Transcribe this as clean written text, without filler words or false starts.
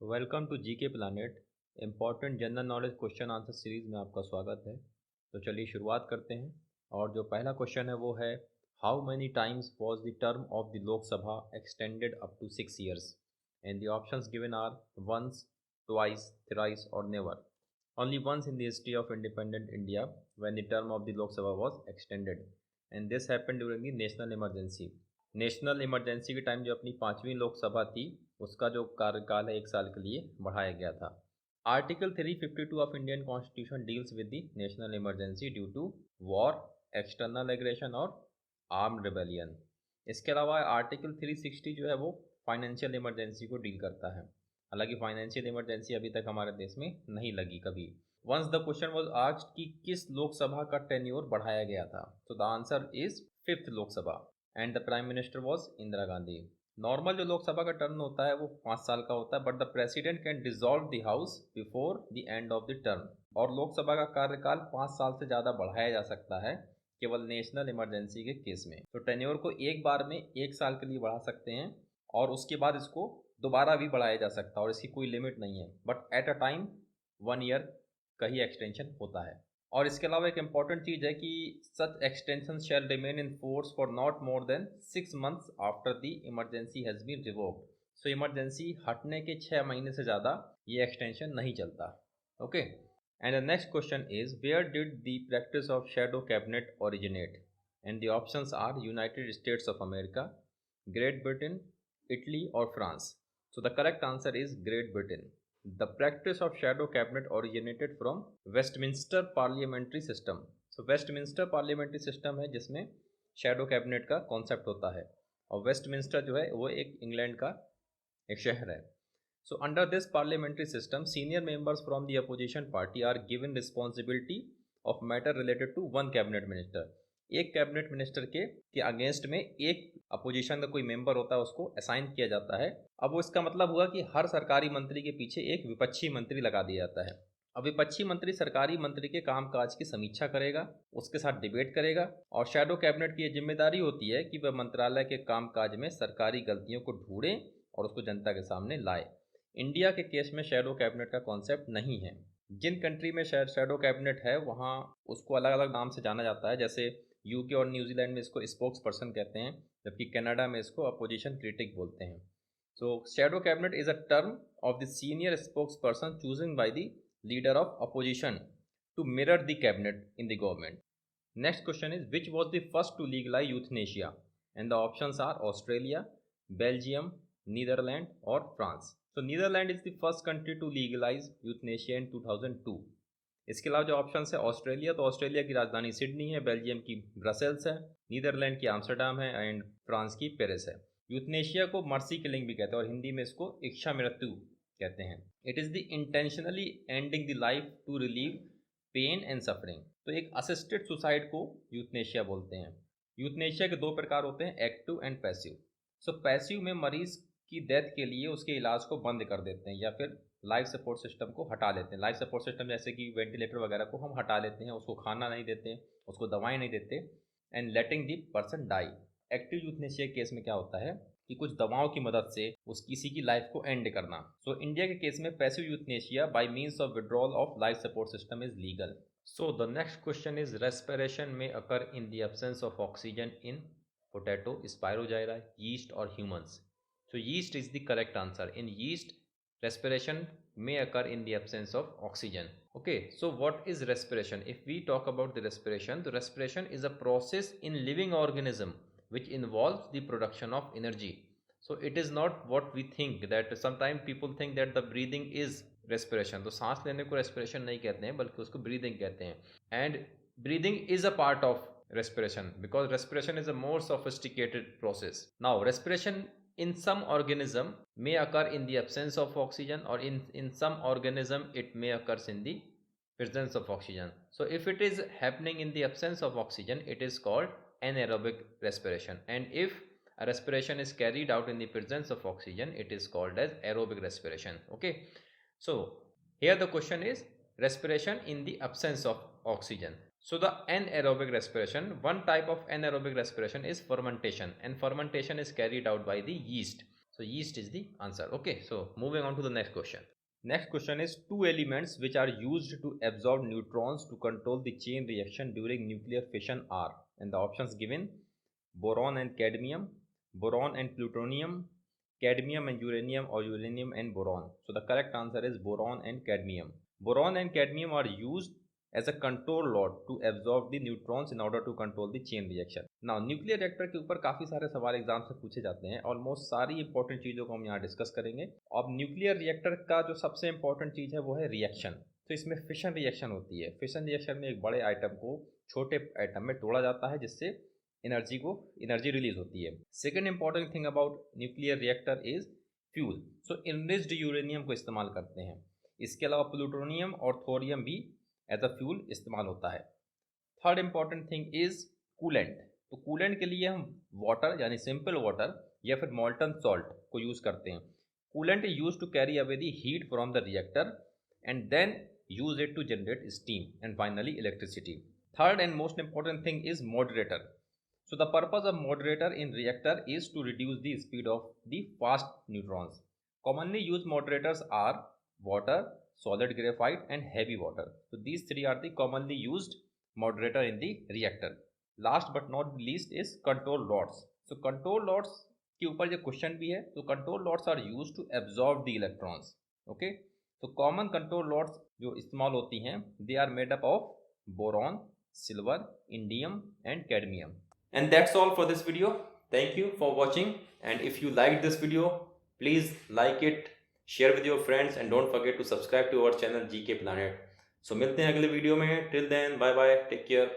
Welcome to GK planet. Important general knowledge question answer series में आपका स्वागत है। तो चलिए शुरुआत करते हैं। और जो पहला क्वेश्चन है वो है, how many times was the term of the Lok Sabha extended up to 6 years? And the options given are once, twice, thrice और never. Only once in the history of independent India when the term of the Lok Sabha was extended, and this happened during the national emergency. National emergency के time जो अपनी पांचवी लोकसभा थी, उसका जो कार्यकाल है 1 साल के लिए बढ़ाया गया था। Article 352 of Indian constitution deals with the national emergency due to war, external aggression और आर्म्ड रिबेलियन। इसके अलावा आर्टिकल 360 जो है वो फाइनेंशियल इमरजेंसी को डील करता है। हालांकि फाइनेंशियल इमरजेंसी अभी तक हमारे देश में नहीं लगी कभी। Once the question was asked कि किस लोकसभा का टेन्योर बढ़ाया गया था, तो the answer is fifth Lok Sabha and the prime minister was Indira Gandhi. Normal जो लोकसभा का टर्म होता है वो 5 साल का होता है, but the president can dissolve the house before the end of the term. और लोकसभा का कार्यकाल 5 साल से ज़्यादा बढ़ाया जा सकता है केवल नेशनल इमरजेंसी के केस में। तो टेन्योर को एक बार में 1 साल के लिए बढ़ा सकते हैं और उसके बाद इसको दोबारा भी बढ़ाया जा सकता है और इसकी कोई लिमिट नहीं है, but at a time 1 year का ही एक्सटेंशन होता है। और इसके अलावा एक इम्पॉर्टेंट चीज़ है कि such extension shall remain in force for not more than 6 months after the emergency has been revoked. So emergency हटने के 6 महीने से ज़्यादा ये एक्सटेंशन नहीं चलता। Okay, and the next question is, where did the practice of shadow cabinet originate? And the options are United States of America, Great Britain, Italy और France. So the correct answer is Great Britain. The practice of shadow cabinet originated from Westminster parliamentary system. So Westminster parliamentary system है जिसमें shadow cabinet का concept होता है, और Westminster जो है वो एक इंग्लैंड का एक शहर है। So under this parliamentary system, senior members from the opposition party are given responsibility of matter related to one cabinet minister. एक कैबिनेट मिनिस्टर के अगेंस्ट में एक अपोजिशन का कोई मेंबर होता है, उसको असाइन किया जाता है। अब वो इसका मतलब हुआ कि हर सरकारी मंत्री के पीछे एक विपक्षी मंत्री लगा दिया जाता है। अब विपक्षी मंत्री सरकारी मंत्री के कामकाज की समीक्षा करेगा, उसके साथ डिबेट करेगा, और शैडो कैबिनेट की ये जिम्मेदारी होती है कि वह मंत्रालय के कामकाज में सरकारी गलतियों को ढूंढे और उसको जनता के सामने लाए। इंडिया के केस में शैडो कैबिनेट का कॉन्सेप्ट नहीं है। जिन कंट्री में शैडो कैबिनेट है वहाँ उसको अलग अलग नाम से जाना जाता है, जैसे यूके और न्यूजीलैंड में इसको स्पोक्स पर्सन कहते हैं, जबकि कनाडा में इसको अपोजिशन क्रिटिक बोलते हैं। So shadow cabinet is a term of the senior spokesperson chosen by the leader of opposition to mirror the cabinet in the government. Next question is, which was the first to legalise euthanasia? And the options are Australia, Belgium, Netherland और France. तो Netherland is the first country to legalise euthanasia in 2002। इसके अलावा जो option है Australia, तो Australia की राजधानी Sydney है, बेल्जियम की ब्रसेल्स है, नीदरलैंड की आम्स्टरडाम है एंड फ्रांस की पेरिस है। यूथनेशिया को मर्सी किलिंग भी कहते हैं और हिंदी में इसको इच्छा मृत्यु कहते हैं। It is the intentionally ending the life to relieve pain and suffering. तो एक असिस्टेड सुसाइड को यूथनेशिया बोलते हैं। यूथनेशिया के 2 प्रकार होते हैं, active and passive. So passive में मरीज की डेथ के लिए उसके इलाज को बंद कर देते हैं या फिर लाइफ सपोर्ट सिस्टम को हटा लेते हैं। लाइफ सपोर्ट सिस्टम जैसे कि वेंटिलेटर वगैरह को हम हटा लेते हैं, उसको खाना नहीं देते, उसको दवाएं नहीं देते, and letting the person die. Active euthanasia case में क्या होता है कि कुछ दवाओं की मदद से उस किसी की लाइफ को एंड करना। सो इंडिया के केस में passive euthanasia by means of withdrawal of life support system is legal. So the next question is, respiration may occur in the absence of oxygen in potato, spirogyra, yeast और humans. So yeast is the correct answer. In yeast, respiration may occur in the absence of oxygen. Okay, so what is respiration? If we talk about the respiration is a process in living organism which involves the production of energy. So it is not what we think, that sometimes people think that the breathing is respiration. तो सांस लेने को respiration नहीं कहते हैं बल्कि उसको breathing कहते हैं, and breathing is a part of respiration because respiration is a more sophisticated process. Now respiration in some organism may occur in the absence of oxygen, or in some organism it may occur in the presence of oxygen. So if it is happening in the absence of oxygen, it is called anaerobic respiration, and if a respiration is carried out in the presence of oxygen, it is called as aerobic respiration. Okay, so here the question is respiration in the absence of oxygen. So the anaerobic respiration, one type of anaerobic respiration is fermentation, and fermentation is carried out by the yeast. So yeast is the answer. Okay, so moving on to the next question. Next question is two elements which are used to absorb neutrons to control the chain reaction during nuclear fission are, and the options given: boron and cadmium, boron and plutonium, cadmium and uranium, or uranium and boron. So the correct answer is boron and cadmium. Boron and cadmium are used as a control rod to absorb the neutrons in order to control the chain reaction. Now nuclear reactor के ऊपर काफ़ी सारे सवाल exam से पूछे जाते हैं, almost सारी इंपॉर्टेंट चीज़ों को हम यहाँ डिस्कस करेंगे। अब न्यूक्लियर रिएक्टर का जो सबसे इंपॉर्टेंट चीज़ है वो है रिएक्शन। तो इसमें फिशन रिएक्शन होती है। फिशन रिएक्शन में एक बड़े आइटम को छोटे आइटम में तोड़ा जाता है जिससे एनर्जी रिलीज होती है। Second important thing about nuclear reactor is fuel. So enriched uranium को इस्तेमाल करते हैं। इसके अलावा प्लूटोनियम और थोरियम भी एज अ फ्यूल इस्तेमाल होता है। Third important thing is coolant. तो कूलेंट के लिए हम वाटर यानी सिंपल वाटर या फिर मॉल्टन सॉल्ट को यूज़ करते हैं। Coolant is use to carry away the heat from the reactor and then use it to generate steam and finally electricity. Third and most important thing is moderator. So the purpose of moderator in reactor is to reduce the speed of the fast neutrons. Commonly used moderators are water, solid graphite and heavy water. So these three are the commonly used moderator in the reactor. Last but not least is control rods. So control rods के ऊपर जो question भी है, तो control rods are used to absorb the electrons. Okay, so common control rods जो इस्तेमाल होती हैं, they are made up of boron, silver, indium and cadmium. And that's all for this video. Thank you for watching, and if you liked this video, please like it, share with your friends and don't forget to subscribe to our channel GK Planet. So मिलते हैं अगले video में. Till then, bye bye, take care.